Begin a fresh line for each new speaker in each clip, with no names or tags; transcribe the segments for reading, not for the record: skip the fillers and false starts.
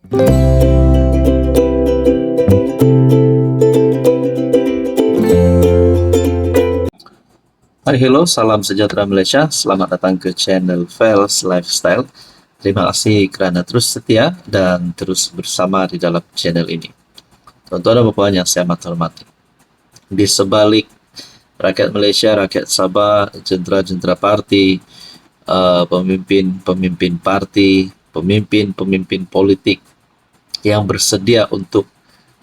Hai, hello, salam sejahtera Malaysia. Selamat datang ke channel Fels Lifestyle. Terima kasih kerana terus setia dan terus bersama di dalam channel ini. Tuan-tuan dan puan yang saya amat hormati, di sebalik rakyat Malaysia, rakyat Sabah, jentera-jentera parti, pemimpin-pemimpin parti, pemimpin-pemimpin politik yang bersedia untuk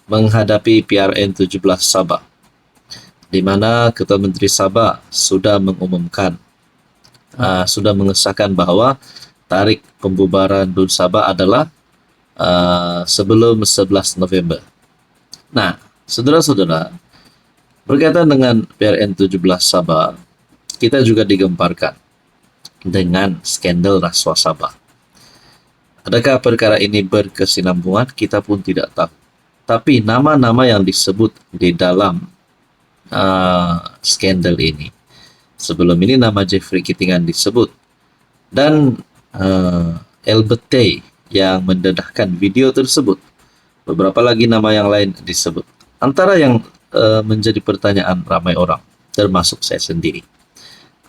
menghadapi PRN 17 Sabah, di mana Ketua Menteri Sabah sudah mengumumkan, sudah mengesahkan bahawa tarikh pembubaran DUN Sabah adalah sebelum 11 November. Nah, saudara-saudara, berkaitan dengan PRN 17 Sabah, kita juga digemparkan dengan skandal rasuah Sabah. Adakah perkara ini berkesinambungan? Kita pun tidak tahu. Tapi nama-nama yang disebut di dalam skandal ini, sebelum ini nama Jeffrey Kitingan disebut, dan Albert Tay yang mendedahkan video tersebut. Beberapa lagi nama yang lain disebut. Antara yang menjadi pertanyaan ramai orang, termasuk saya sendiri,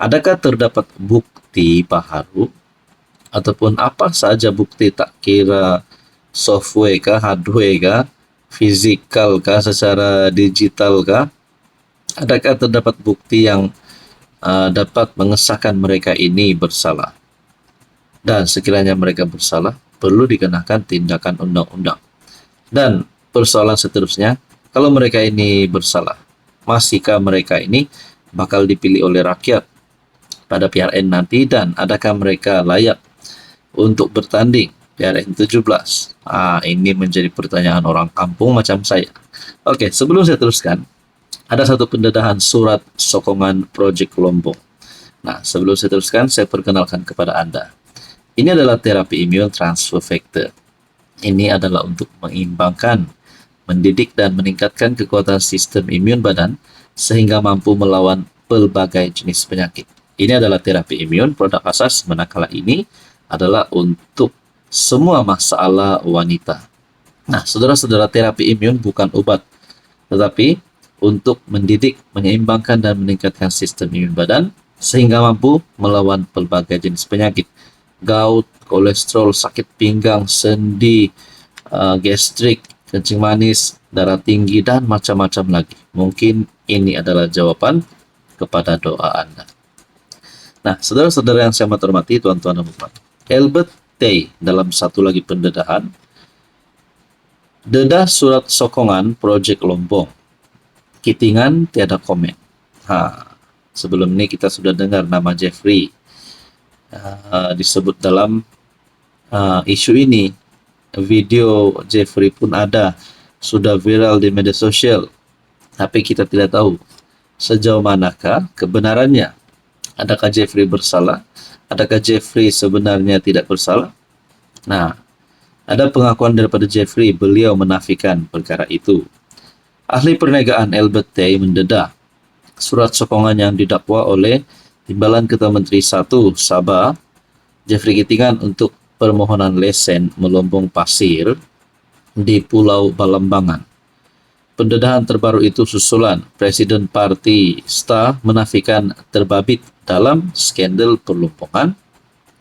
adakah terdapat bukti baharu ataupun apa saja bukti, tak kira software kah, hardware kah, fizikal kah, secara digital kah? Adakah terdapat bukti yang dapat mengesahkan mereka ini bersalah? Dan sekiranya mereka bersalah, perlu dikenakan tindakan undang-undang. Dan persoalan seterusnya, kalau mereka ini bersalah, masihkah mereka ini bakal dipilih oleh rakyat pada PRN nanti, dan adakah mereka layak untuk bertanding PRN 17? Ini menjadi pertanyaan orang kampung macam saya. Oke, sebelum saya teruskan, ada satu pendedahan surat sokongan Projek Lombok. Nah, sebelum saya teruskan, saya perkenalkan kepada Anda. Ini adalah terapi imun transfer factor. Ini adalah untuk mengimbangkan, mendidik dan meningkatkan kekuatan sistem imun badan sehingga mampu melawan pelbagai jenis penyakit. Ini adalah terapi imun, produk asas manakala ini adalah untuk semua masalah wanita. Nah, saudara-saudara, terapi imun bukan obat, tetapi untuk mendidik, menyeimbangkan dan meningkatkan sistem imun badan sehingga mampu melawan pelbagai jenis penyakit. Gout, kolesterol, sakit pinggang, sendi, gastrik, kencing manis, darah tinggi, dan macam-macam lagi. Mungkin ini adalah jawaban kepada doa Anda. Nah, saudara-saudara yang saya hormati, tuan-tuan dan puan, Albert Tay dalam satu lagi pendedahan, dedah surat sokongan Projek Lombok, Kitingan tiada komen. Sebelum ini kita sudah dengar nama Jeffrey disebut dalam isu ini. Video Jeffrey pun ada, sudah viral di media sosial. Tapi kita tidak tahu sejauh manakah kebenarannya. Adakah Jeffrey bersalah? Adakah Jeffrey sebenarnya tidak bersalah? Nah, ada pengakuan daripada Jeffrey, beliau menafikan perkara itu. Ahli perniagaan Albert Tay mendedah surat sokongan yang didakwa oleh Timbalan Ketua Menteri 1 Sabah, Jeffrey Kitingan, untuk permohonan lesen melombong pasir di Pulau Balambangan. Pendedahan terbaru itu susulan Presiden Parti STA menafikan terbabit dalam skandal perlompongan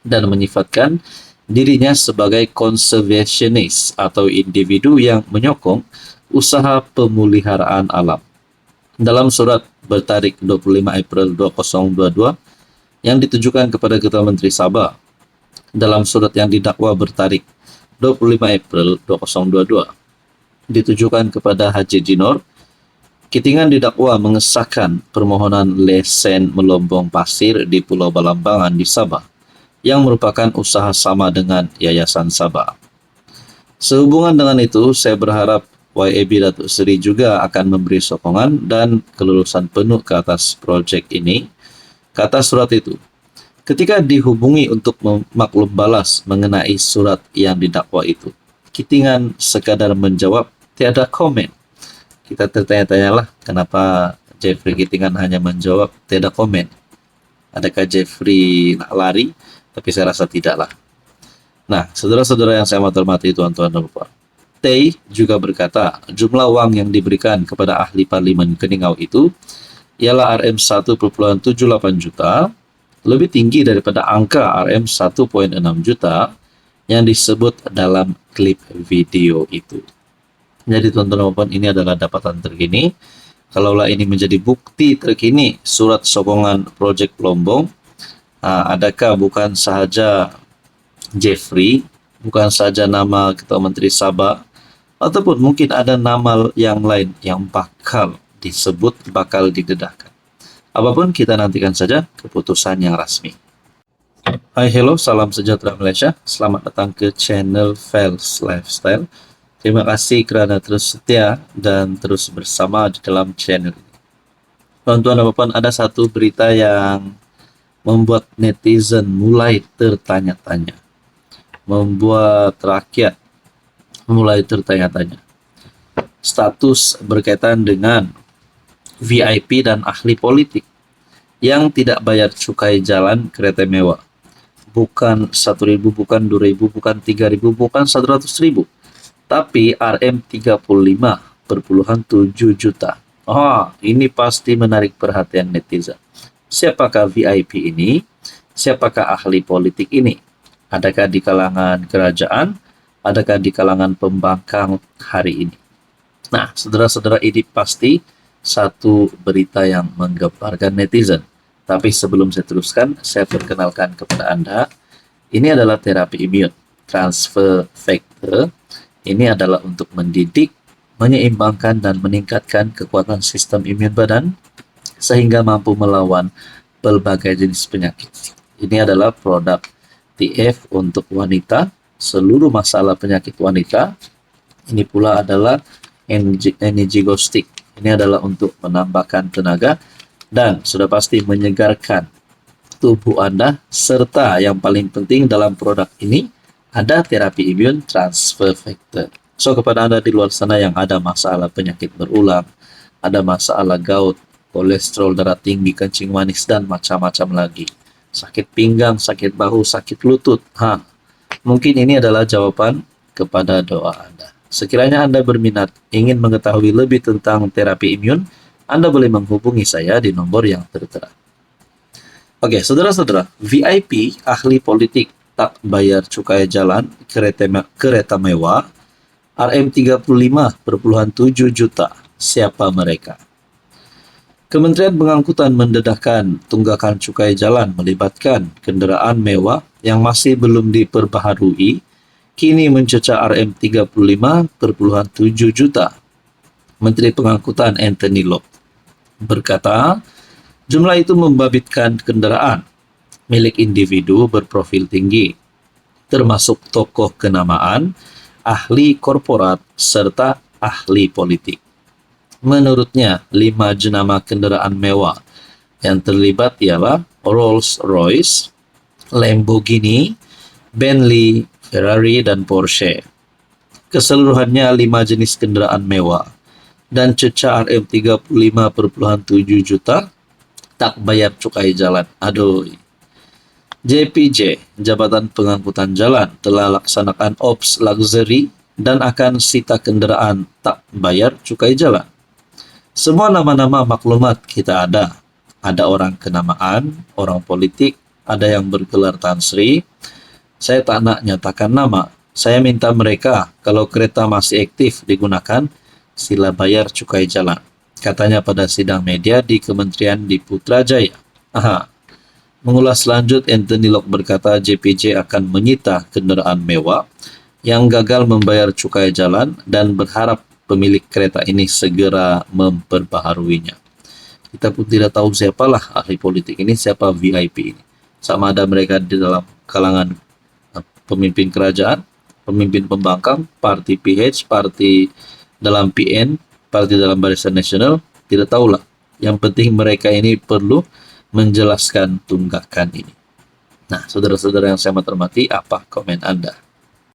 dan menyifatkan dirinya sebagai konservasionis atau individu yang menyokong usaha pemeliharaan alam. Dalam surat bertarik 25 April 2022 yang ditujukan kepada Ketua Menteri Sabah, dalam surat yang didakwa bertarik 25 April 2022 ditujukan kepada Haji Jinor, Kitingan didakwa mengesahkan permohonan lesen melombong pasir di Pulau Balambangan di Sabah yang merupakan usaha sama dengan Yayasan Sabah. Sehubungan dengan itu, saya berharap YAB Datuk Seri juga akan memberi sokongan dan kelulusan penuh ke atas projek ini. Kata surat itu, ketika dihubungi untuk memaklum balas mengenai surat yang didakwa itu, Kitingan sekadar menjawab tiada komen. Kita tertanya-tanyalah kenapa Jeffrey Kitingan hanya menjawab tiada komen. Adakah Jeffrey nak lari? Tapi saya rasa tidaklah. Nah, saudara-saudara yang saya hormati, tuan-tuan dan puan, Tay juga berkata, jumlah uang yang diberikan kepada ahli parlimen Keningau itu ialah Rm1,78 juta, lebih tinggi daripada angka Rm1,6 juta yang disebut dalam klip video itu. Jadi tuan-tuan dan puan, ini adalah dapatan terkini. Kalaulah ini menjadi bukti terkini surat sokongan Projek Lombong, adakah bukan sahaja Jeffrey, bukan saja nama Ketua Menteri Sabah, ataupun mungkin ada nama yang lain yang bakal disebut, bakal didedahkan. Apapun, kita nantikan saja keputusan yang resmi. Hai, hello, salam sejahtera Malaysia. Selamat datang ke channel Fels Lifestyle. Terima kasih kerana terus setia dan terus bersama di dalam channel ini. Tuan-tuan dan puan, ada satu berita yang membuat netizen mulai tertanya-tanya, membuat rakyat mulai tertanya-tanya. Status berkaitan dengan VIP dan ahli politik yang tidak bayar cukai jalan kereta mewah. Bukan 1.000, bukan 2.000, bukan 3.000, bukan 100.000. Tapi Rm35,7 juta. Ini pasti menarik perhatian netizen. Siapakah VIP ini? Siapakah ahli politik ini? Adakah di kalangan kerajaan? Adakah di kalangan pembangkang hari ini? Nah, saudara-saudara, ini pasti satu berita yang menggemparkan netizen. Tapi sebelum saya teruskan, saya perkenalkan kepada Anda, ini adalah terapi imun, transfer factor. Ini adalah untuk mendidik, menyeimbangkan, dan meningkatkan kekuatan sistem imun badan sehingga mampu melawan berbagai jenis penyakit. Ini adalah produk TF untuk wanita, seluruh masalah penyakit wanita. Ini pula adalah energy ghosting. Ini adalah untuk menambahkan tenaga dan sudah pasti menyegarkan tubuh Anda, serta yang paling penting dalam produk ini ada terapi imun transfer factor. So, kepada Anda di luar sana yang ada masalah penyakit berulang, ada masalah gout, kolesterol darah tinggi, kencing manis, dan macam-macam lagi. Sakit pinggang, sakit bahu, sakit lutut. Mungkin ini adalah jawaban kepada doa Anda. Sekiranya Anda berminat ingin mengetahui lebih tentang terapi imun, Anda boleh menghubungi saya di nomor yang tertera. Oke, saudara-saudara, VIP ahli politik tak bayar cukai jalan kereta mewah Rm35,7 juta. Siapa mereka? Kementerian Pengangkutan mendedahkan tunggakan cukai jalan melibatkan kenderaan mewah yang masih belum diperbaharui, kini mencecah Rm35,7 juta. Menteri Pengangkutan Anthony Loke berkata, jumlah itu membabitkan kenderaan milik individu berprofil tinggi, termasuk tokoh kenamaan, ahli korporat, serta ahli politik. Menurutnya, 5 jenama kenderaan mewah yang terlibat ialah Rolls-Royce, Lamborghini, Bentley, Ferrari, dan Porsche. Keseluruhannya 5 jenis kenderaan mewah dan cecah Rm35,7 juta tak bayar cukai jalan. Aduh. JPJ, Jabatan Pengangkutan Jalan, telah laksanakan ops luxury dan akan sita kenderaan tak bayar cukai jalan. Semua nama-nama maklumat kita ada. Ada orang kenamaan, orang politik, ada yang bergelar Tan Sri. Saya tak nak nyatakan nama. Saya minta mereka, kalau kereta masih aktif digunakan, sila bayar cukai jalan. Katanya pada sidang media di Kementerian di Putrajaya. Mengulas lanjut, Anthony Loke berkata JPJ akan menyita kenderaan mewah yang gagal membayar cukai jalan dan berharap pemilik kereta ini segera memperbaharuinya. Kita pun tidak tahu siapalah ahli politik ini, siapa VIP ini. Sama ada mereka di dalam kalangan pemimpin kerajaan, pemimpin pembangkang, parti PH, parti dalam PN, parti dalam Barisan Nasional, tidak tahulah. Yang penting mereka ini perlu menjelaskan tunggakan ini. Nah, saudara-saudara yang saya hormati, apa komen Anda?